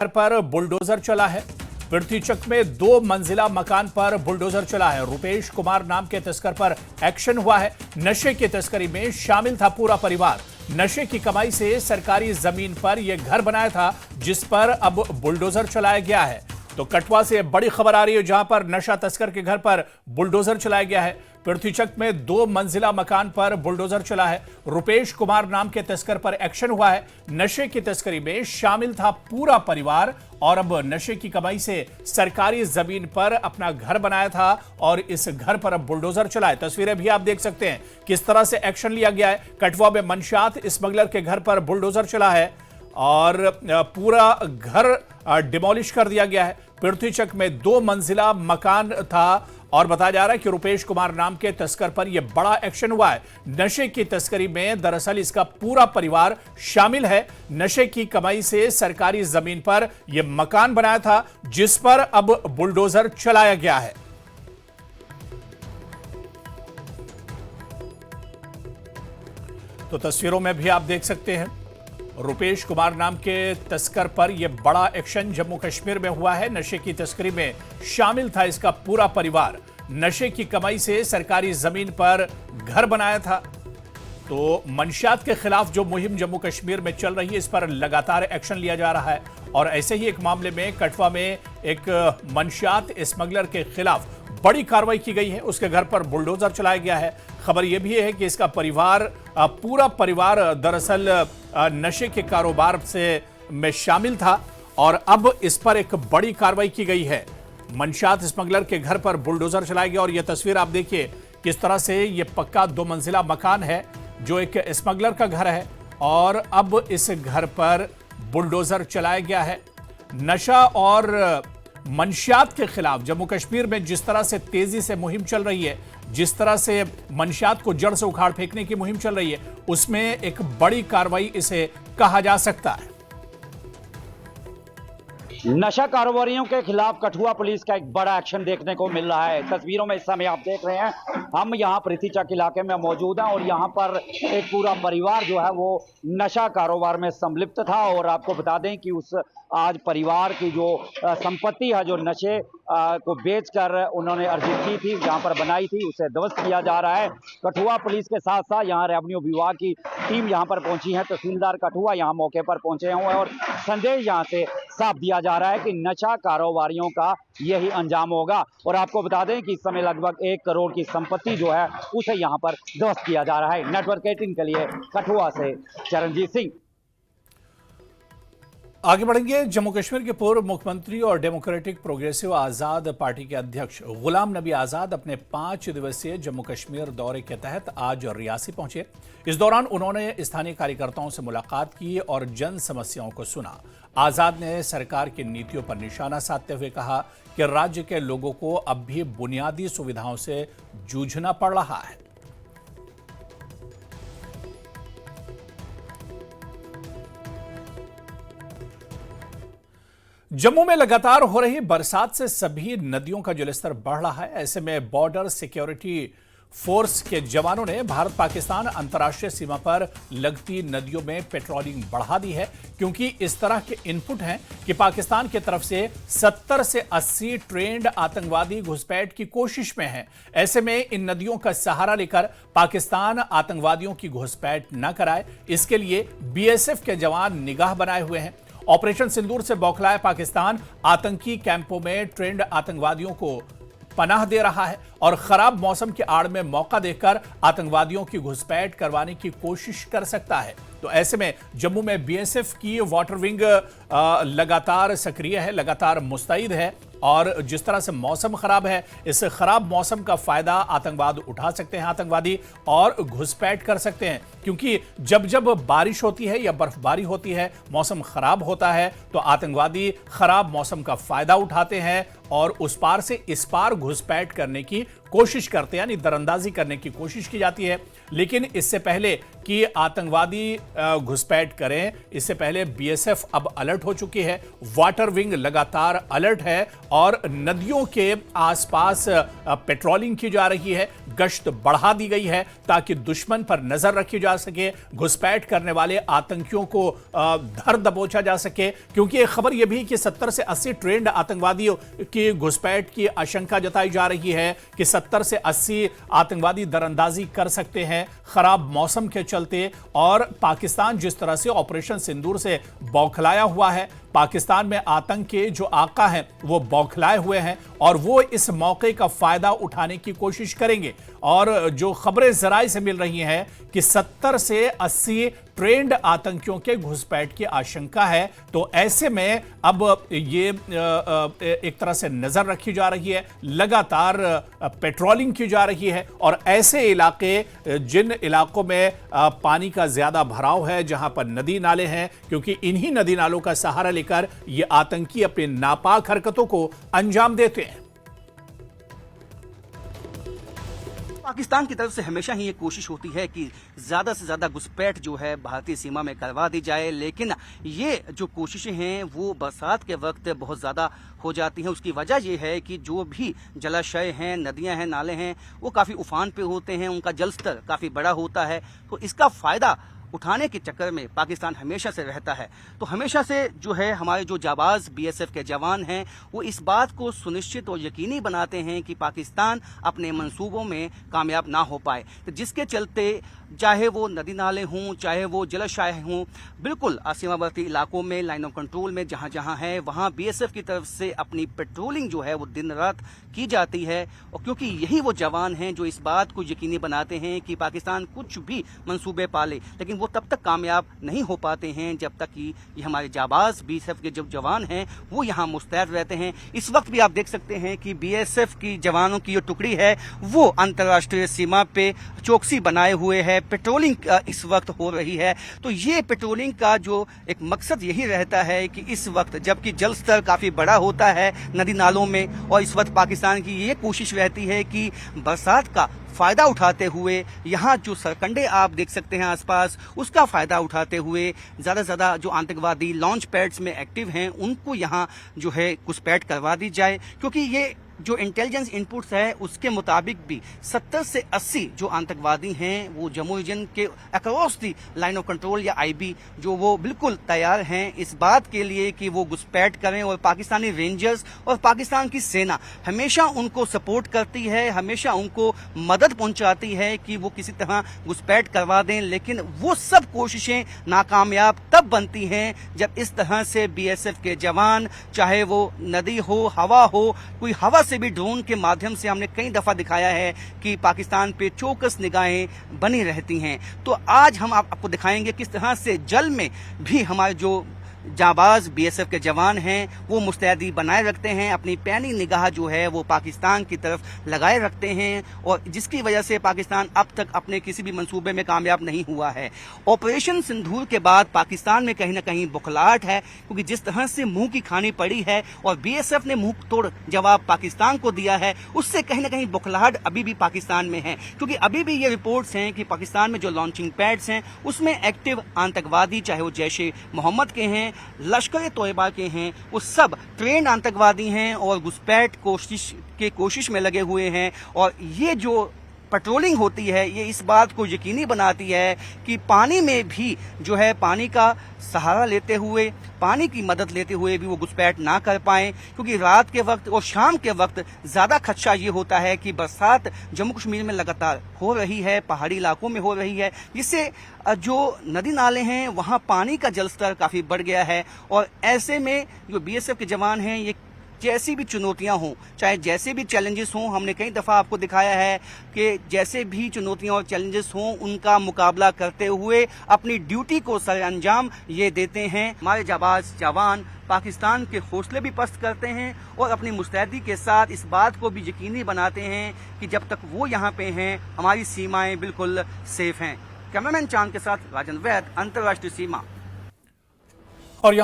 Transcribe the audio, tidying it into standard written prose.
घर पर बुलडोजर चला है। पृथ्वीचक में 2 मंजिला मकान पर बुलडोजर चला है। रुपेश कुमार नाम के तस्कर पर एक्शन हुआ है। नशे की तस्करी में शामिल था पूरा परिवार। नशे की कमाई से सरकारी जमीन पर यह घर बनाया था, जिस पर अब बुलडोजर चलाया गया है। तो कठुआ से बड़ी खबर आ रही है, जहां पर नशा तस्कर के घर पर बुलडोजर चलाया गया है। पृथ्वीचक में 2 मंजिला मकान पर बुलडोजर चला है। रुपेश कुमार नाम के तस्कर पर एक्शन हुआ है। नशे की तस्करी में शामिल था पूरा परिवार और अब नशे की कमाई से सरकारी जमीन पर अपना घर बनाया था और इस घर पर अब बुलडोजर चला है। तस्वीरें भी आप देख सकते हैं किस तरह से एक्शन लिया गया है। कठुआ में मंशात स्मगलर के घर पर बुलडोजर चला है और पूरा घर डिमोलिश कर दिया गया है। पृथ्वीचक में 2 मंजिला मकान था और बताया जा रहा है कि रुपेश कुमार नाम के तस्कर पर यह बड़ा एक्शन हुआ है। नशे की तस्करी में दरअसल इसका पूरा परिवार शामिल है। नशे की कमाई से सरकारी जमीन पर यह मकान बनाया था, जिस पर अब बुलडोजर चलाया गया है। तो तस्वीरों में भी आप देख सकते हैं रुपेश कुमार नाम के तस्कर पर यह बड़ा एक्शन जम्मू कश्मीर में हुआ है। नशे की तस्करी में शामिल था इसका पूरा परिवार। नशे की कमाई से सरकारी जमीन पर घर बनाया था। तो मंशियात के खिलाफ जो मुहिम जम्मू कश्मीर में चल रही है, इस पर लगातार एक्शन लिया जा रहा है। और ऐसे ही एक मामले में कठुआ में एक मंशियात स्मगलर के खिलाफ बड़ी कार्रवाई की गई है। उसके घर पर बुलडोजर चलाया गया है। खबर यह भी है कि इसका परिवार, पूरा परिवार दरअसल नशे के कारोबार में शामिल था और अब इस पर एक बड़ी कार्रवाई की गई है। मंशात स्मगलर के घर पर बुलडोजर चलाया गया और यह तस्वीर आप देखिए किस तरह से यह पक्का 2 मंजिला मकान है जो एक स्मगलर का घर है और अब इस घर पर बुलडोजर चलाया गया है। नशा और मंशियात के खिलाफ जम्मू कश्मीर में जिस तरह से तेजी से मुहिम चल रही है, जिस तरह से मंशियात को जड़ से उखाड़ फेंकने की मुहिम चल रही है, उसमें एक बड़ी कार्रवाई इसे कहा जा सकता है। नशा कारोबारियों के खिलाफ कठुआ पुलिस का एक बड़ा एक्शन देखने को मिल रहा है। तस्वीरों में इस समय आप देख रहे हैं, हम यहाँ पृथ्वीचक इलाके में मौजूद हैं और यहाँ पर एक पूरा परिवार जो है वो नशा कारोबार में संलिप्त था। और आपको बता दें कि उस आज परिवार की जो संपत्ति है, जो नशे को बेचकर उन्होंने अर्जित की थी, जहाँ पर बनाई थी, उसे ध्वस्त किया जा रहा है। कठुआ पुलिस के साथ साथ यहाँ रेवेन्यू विभाग की टीम यहाँ पर पहुंची है। तहसीलदार कठुआ यहाँ मौके पर पहुंचे हुए हैं और संदेश यहाँ से साफ दिया जा रहा है कि नशा कारोबारियों का यही अंजाम होगा। और आपको बता दें कि इस समय लगभग 1 करोड़ की संपत्ति जो है उसे यहाँ पर ध्वस्त किया जा रहा है। नेटवर्क 18 के लिए कठुआ से चरणजीत सिंह। आगे बढ़ेंगे। जम्मू कश्मीर के पूर्व मुख्यमंत्री और डेमोक्रेटिक प्रोग्रेसिव आजाद पार्टी के अध्यक्ष गुलाम नबी आजाद अपने 5 दिवसीय जम्मू कश्मीर दौरे के तहत आज रियासी पहुंचे। इस दौरान उन्होंने स्थानीय कार्यकर्ताओं से मुलाकात की और जन समस्याओं को सुना। आजाद ने सरकार की नीतियों पर निशाना साधते हुए कहा कि राज्य के लोगों को अब भी बुनियादी सुविधाओं से जूझना पड़ रहा है। जम्मू में लगातार हो रही बरसात से सभी नदियों का जलस्तर बढ़ रहा है। ऐसे में बॉर्डर सिक्योरिटी फोर्स के जवानों ने भारत पाकिस्तान अंतर्राष्ट्रीय सीमा पर लगती नदियों में पेट्रोलिंग बढ़ा दी है, क्योंकि इस तरह के इनपुट हैं कि पाकिस्तान की तरफ से 70 से 80 ट्रेंड आतंकवादी घुसपैठ की कोशिश में हैं। ऐसे में इन नदियों का सहारा लेकर पाकिस्तान आतंकवादियों की घुसपैठ न कराए, इसके लिए बीएसएफ के जवान निगाह बनाए हुए हैं। ऑपरेशन सिंदूर से बौखलाया पाकिस्तान आतंकी कैंपों में ट्रेंड आतंकवादियों को पनाह दे रहा है और खराब मौसम की आड़ में मौका देकर आतंकवादियों की घुसपैठ करवाने की कोशिश कर सकता है। तो ऐसे में जम्मू में बीएसएफ की वाटर विंग लगातार सक्रिय है, लगातार मुस्तैद है और जिस तरह से मौसम खराब है, इस खराब मौसम का फायदा आतंकवाद उठा सकते हैं आतंकवादी और घुसपैठ कर सकते हैं। क्योंकि जब जब बारिश होती है या बर्फबारी होती है, मौसम खराब होता है, तो आतंकवादी खराब मौसम का फायदा उठाते हैं और उस पार से इस पार घुसपैठ करने की कोशिश करते हैं, यानी दरअंदाजी करने की कोशिश की जाती है। लेकिन इससे पहले कि आतंकवादी घुसपैठ करें, इससे पहले बीएसएफ अब अलर्ट हो चुकी है। वाटर विंग लगातार अलर्ट है और नदियों के आसपास पेट्रोलिंग की जा रही है, गश्त बढ़ा दी गई है ताकि दुश्मन पर नजर रखी जा सके, घुसपैठ करने वाले आतंकियों को धर दबोचा जा सके। क्योंकि एक खबर यह भी कि 70 से 80 ट्रेंड आतंकवादियों की घुसपैठ की आशंका जताई जा रही है कि 70 से 80 आतंकवादी दरअंदाजी कर सकते हैं खराब मौसम के चलते। और पाकिस्तान जिस तरह से ऑपरेशन सिंदूर से बौखलाया हुआ है, पाकिस्तान में आतंक के जो आका हैं वो बौखलाए हुए हैं और वो इस मौके का फायदा उठाने की कोशिश करेंगे। और जो खबरें जराए से मिल रही हैं कि 70 से 80 ट्रेंड आतंकियों के घुसपैठ की आशंका है, तो ऐसे में अब ये एक तरह से नजर रखी जा रही है, लगातार पेट्रोलिंग की जा रही है। और ऐसे इलाके, जिन इलाकों में पानी का ज्यादा भराव है, जहां पर नदी नाले हैं, क्योंकि इन्हीं नदी नालों का सहारा लेकर ये आतंकी अपनी नापाक हरकतों को अंजाम देते हैं। पाकिस्तान की तरफ से हमेशा ही ये कोशिश होती है कि ज़्यादा से ज़्यादा घुसपैठ जो है भारतीय सीमा में करवा दी जाए, लेकिन ये जो कोशिशें हैं वो बरसात के वक्त बहुत ज़्यादा हो जाती हैं। उसकी वजह ये है कि जो भी जलाशय हैं, नदियां हैं, नाले हैं, वो काफ़ी उफान पे होते हैं, उनका जलस्तर काफ़ी बड़ा होता है। तो इसका फ़ायदा उठाने के चक्कर में पाकिस्तान हमेशा से रहता है। तो हमेशा से जो है हमारे जो जाबाज बीएसएफ के जवान हैं वो इस बात को सुनिश्चित और यकीनी बनाते हैं कि पाकिस्तान अपने मंसूबों में कामयाब ना हो पाए। तो जिसके चलते चाहे वो नदी नाले हों, चाहे वो जलाशय हों, बिल्कुल सीमावर्ती इलाकों में लाइन ऑफ कंट्रोल में जहां जहां है वहां बीएसएफ की तरफ से अपनी पेट्रोलिंग जो है वो दिन रात की जाती है। और क्योंकि यही वो जवान हैं जो इस बात को यकीनी बनाते हैं कि पाकिस्तान कुछ भी मंसूबे पाले, लेकिन वो तब तक कामयाब नहीं हो पाते हैं जब तक कि ये हमारे जाबाज बीएसएफ के जो जवान हैं वो यहाँ मुस्तैद रहते हैं। इस वक्त भी आप देख सकते हैं कि बीएसएफ की जवानों की जो टुकड़ी है वो अंतर्राष्ट्रीय सीमा पे चौकसी बनाए हुए है, पेट्रोलिंग इस वक्त हो रही है। तो ये पेट्रोलिंग का जो एक मकसद यही रहता है कि इस वक्त जबकि जल स्तर काफी बड़ा होता है नदी नालों में, और इस वक्त पाकिस्तान की ये कोशिश रहती है कि बरसात का फायदा उठाते हुए यहाँ जो सरकंडे आप देख सकते हैं आसपास, उसका फायदा उठाते हुए ज्यादा से ज्यादा जो आतंकवादी लॉन्च पैड्स में एक्टिव हैं उनको यहाँ जो है घुसपैठ करवा दी जाए। क्योंकि ये जो इंटेलिजेंस इनपुट्स है उसके मुताबिक भी 70 से 80 जो आतंकवादी हैं वो जम्मू रीजन के across the line of control या आईबी जो वो बिल्कुल तैयार हैं इस बात के लिए कि वो घुसपैठ करें। और पाकिस्तानी रेंजर्स और पाकिस्तान की सेना हमेशा उनको सपोर्ट करती है, हमेशा उनको मदद पहुंचाती है कि वो किसी तरह घुसपैठ करवा दें। लेकिन वो सब कोशिशें नाकामयाब तब बनती हैं जब इस तरह से बीएसएफ के जवान, चाहे वो नदी हो, हवा हो, कोई हवा से भी ड्रोन के माध्यम से हमने कई दफा दिखाया है कि पाकिस्तान पे चौकस निगाहें बनी रहती हैं। तो आज हम आपको दिखाएंगे किस तरह से जल में भी हमारे जो जाबाज बीएसएफ के जवान हैं वो मुस्तैदी बनाए रखते हैं, अपनी पैनी निगाह जो है वो पाकिस्तान की तरफ लगाए रखते हैं, और जिसकी वजह से पाकिस्तान अब तक अपने किसी भी मंसूबे में कामयाब नहीं हुआ है। ऑपरेशन सिंदूर के बाद पाकिस्तान में कहीं ना कहीं बौखलाहट है, क्योंकि जिस तरह से मुंह की खानी पड़ी है और बीएसएफ ने मुंह तोड़ जवाब पाकिस्तान को दिया है, उससे कहीं ना कहीं बौखलाहट अभी भी पाकिस्तान में है। क्योंकि अभी भी ये रिपोर्ट्स हैं कि पाकिस्तान में जो लॉन्चिंग पैड्स हैं उसमें एक्टिव आतंकवादी, चाहे वो जैश ए मोहम्मद के हैं, लश्कर तोयबा के हैं, वो सब ट्रेंड आतंकवादी हैं और घुसपैठ कोशिश में लगे हुए हैं। और ये जो पेट्रोलिंग होती है ये इस बात को यकीनी बनाती है कि पानी में भी जो है पानी का सहारा लेते हुए, पानी की मदद लेते हुए भी वो घुसपैठ ना कर पाएं। क्योंकि रात के वक्त और शाम के वक्त ज्यादा खदशा ये होता है कि बरसात जम्मू कश्मीर में लगातार हो रही है, पहाड़ी इलाकों में हो रही है, जिससे जो नदी नाले हैं वहां पानी का जलस्तर काफी बढ़ गया है। और ऐसे में जो बीएसएफ के जवान हैं ये जैसी भी चुनौतियां हों, चाहे जैसे भी चैलेंजेस हों, हमने कई दफ़ा आपको दिखाया है कि जैसे भी चुनौतियां और चैलेंजेस हों उनका मुकाबला करते हुए अपनी ड्यूटी को सर अंजाम ये देते हैं। हमारे जाबाज जवान पाकिस्तान के हौसले भी पस्त करते हैं और अपनी मुस्तैदी के साथ इस बात को भी यकीनी बनाते हैं कि जब तक वो यहाँ पे हैं हमारी सीमाएं बिल्कुल सेफ हैं। कैमरामैन चांद के साथ राजन वैद, अंतर्राष्ट्रीय सीमा। और